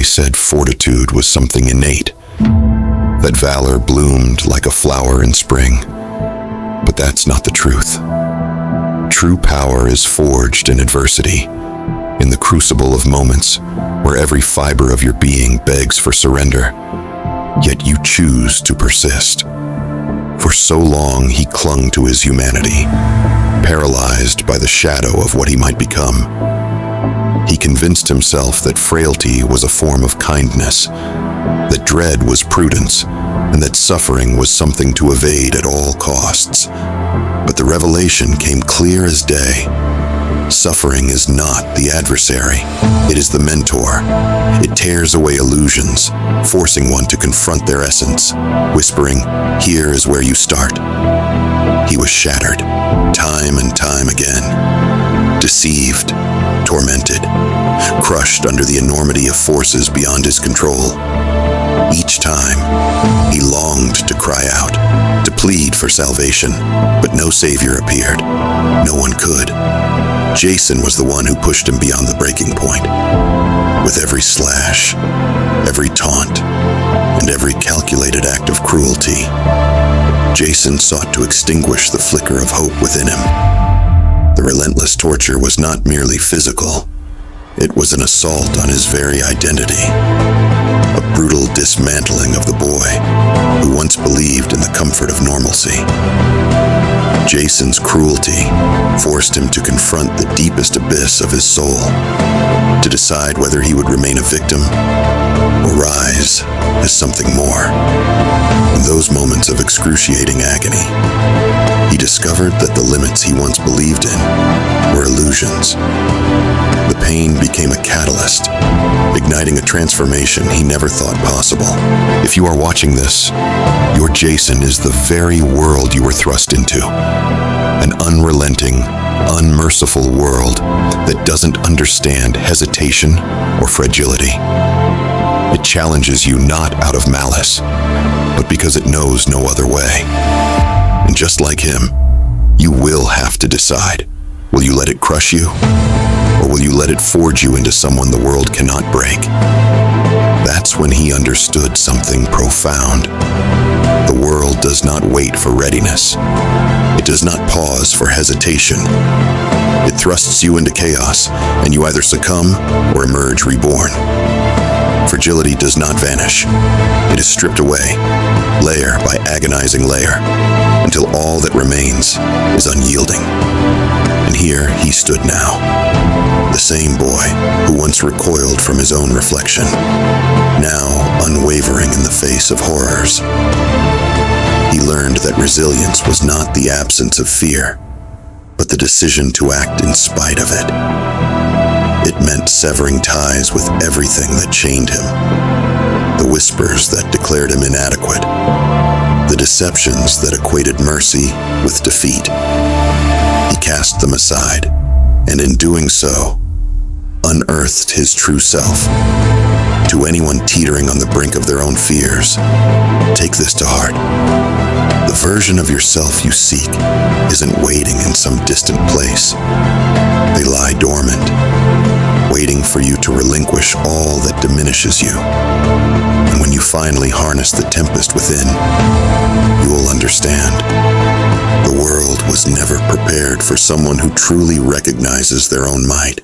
They said fortitude was something innate, that valor bloomed like a flower in spring. But that's not the truth. True power is forged in adversity, in the crucible of moments where every fiber of your being begs for surrender, yet you choose to persist. For so long he clung to his humanity, paralyzed by the shadow of what he might become. He convinced himself that frailty was a form of kindness, that dread was prudence, and that suffering was something to evade at all costs. But the revelation came clear as day. Suffering is not the adversary. It is the mentor. It tears away illusions, forcing one to confront their essence, whispering, "Here is where you start." He was shattered, time and time again, deceived, tormented, crushed under the enormity of forces beyond his control. Each time, he longed to cry out, to plead for salvation, but no savior appeared. No one could. Jason was the one who pushed him beyond the breaking point. With every slash, every taunt, and every calculated act of cruelty, Jason sought to extinguish the flicker of hope within him. The relentless torture was not merely physical. It was an assault on his very identity, a brutal dismantling of the boy who once believed in the comfort of normalcy. Jason's cruelty forced him to confront the deepest abyss of his soul, to decide whether he would remain a victim or rise as something more. In those moments of excruciating agony, he discovered that the limits he once believed in were illusions. The pain became a catalyst, igniting a transformation he never thought possible. If you are watching this, your Jason is the very world you were thrust into. An unrelenting, unmerciful world that doesn't understand hesitation or fragility. It challenges you not out of malice, but because it knows no other way. And just like him, you will have to decide. Will you let it crush you? Or will you let it forge you into someone the world cannot break? That's when he understood something profound. The world does not wait for readiness. It does not pause for hesitation. It thrusts you into chaos, and you either succumb or emerge reborn. Fragility does not vanish. It is stripped away, layer by agonizing layer, until all that remains is unyielding. And here he stood now, the same boy who once recoiled from his own reflection, now unwavering in the face of horrors. He learned that resilience was not the absence of fear, but the decision to act in spite of it. It meant severing ties with everything that chained him, the whispers that declared him inadequate, the deceptions that equated mercy with defeat. He cast them aside, and in doing so, unearthed his true self. To anyone teetering on the brink of their own fears, take this to heart. The version of yourself you seek isn't waiting in some distant place. They lie dormant, waiting for you to relinquish all that diminishes you. And when you finally harness the tempest within, you will understand. The world was never prepared for someone who truly recognizes their own might.